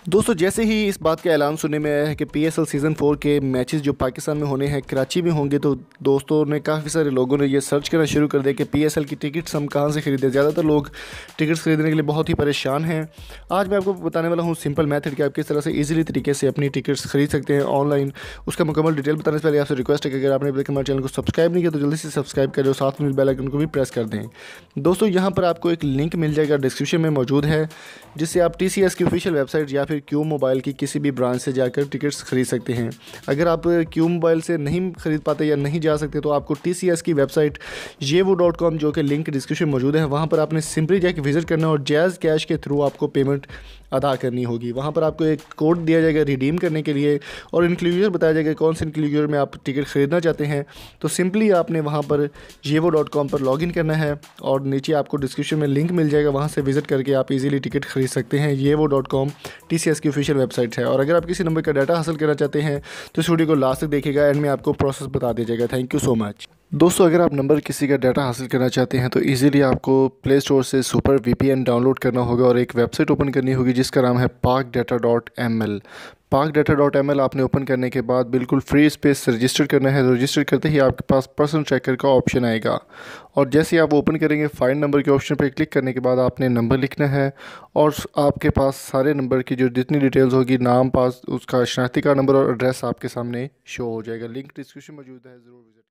दोस्तों जैसे ही इस बात का ऐलान सुनने में आया है कि पीएसएल सीज़न 4 के मैचेस जो पाकिस्तान में होने हैं कराची में होंगे, तो दोस्तों ने काफ़ी सारे लोगों ने ये सर्च करना शुरू कर दिया कि पीएसएल की टिकट्स हम कहां से खरीदें। ज़्यादातर लोग टिकट्स खरीदने के लिए बहुत ही परेशान हैं। आज मैं आपको बताने वाला हूं सिंपल मेथड कि आप किस तरह से ईजिली तरीके से अपनी टिकट्स खरीद सकते हैं ऑनलाइन। उसका मुकम्मल डिटेल बताने से पहले आपसे रिक्वेस्ट है कि अगर आपने अभी तक हमारे चैनल को सब्सक्राइब नहीं किया तो जल्दी से सब्सक्राइब करें और साथ में बेल आइकन को भी प्रेस कर दें। दोस्तों यहाँ पर आपको एक लिंक मिल जाएगा, डिस्क्रिप्शन में मौजूद है, जिससे आप टीसीएस की ऑफिशियल वेबसाइट या फिर क्यू मोबाइल की किसी भी ब्रांच से जाकर टिकट्स खरीद सकते हैं। अगर आप क्यू मोबाइल से नहीं खरीद पाते या नहीं जा सकते तो आपको टीसीएस की वेबसाइट yevo.com, जो कि लिंक डिस्क्रिप्शन में मौजूद है, वहाँ पर आपने सिंपली जाकर विजिट करना और जैज़ कैश के थ्रू आपको पेमेंट अदा करनी होगी। वहाँ पर आपको एक कोड दिया जाएगा रिडीम करने के लिए और इंक्लूजर बताया जाएगा कौन से इंक्लूजर में आप टिकट ख़रीदना चाहते हैं। तो सिंपली आपने वहाँ पर yevo.com पर लॉगिन करना है और नीचे आपको डिस्क्रिप्शन में लिंक मिल जाएगा, वहाँ से विजिट करके आप इजीली टिकट खरीद सकते हैं। yevo.com टीसीएस की ऑफिशियल वेबसाइट है। और अगर आप किसी नंबर का डाटा हासिल करना चाहते हैं तो इस वीडियो को लास्ट तक देखिएगा, एंड में आपको प्रोसेस बता दिया जाएगा। Thank you so much. दोस्तों अगर आप नंबर किसी का डाटा हासिल करना चाहते हैं तो इजीली आपको प्ले स्टोर से सुपर वीपीएन डाउनलोड करना होगा और एक वेबसाइट ओपन करनी होगी जिसका नाम है parkdata.ml। parkdata.ml आपने ओपन करने के बाद बिल्कुल फ्री स्पेस रजिस्टर करना है। रजिस्टर करते ही आपके पास पर्सन ट्रैकर का ऑप्शन आएगा और जैसे ही आप ओपन करेंगे फाइंड नंबर के ऑप्शन पर क्लिक करने के बाद आपने नंबर लिखना है और आपके पास सारे नंबर की जो जितनी डिटेल्स होगी, नाम, पास, उसका शनाख्ती कार्ड नंबर और एड्रेस आपके सामने शो हो जाएगा। लिंक डिस्क्रिप्शन मौजूद है, ज़रूर विजिट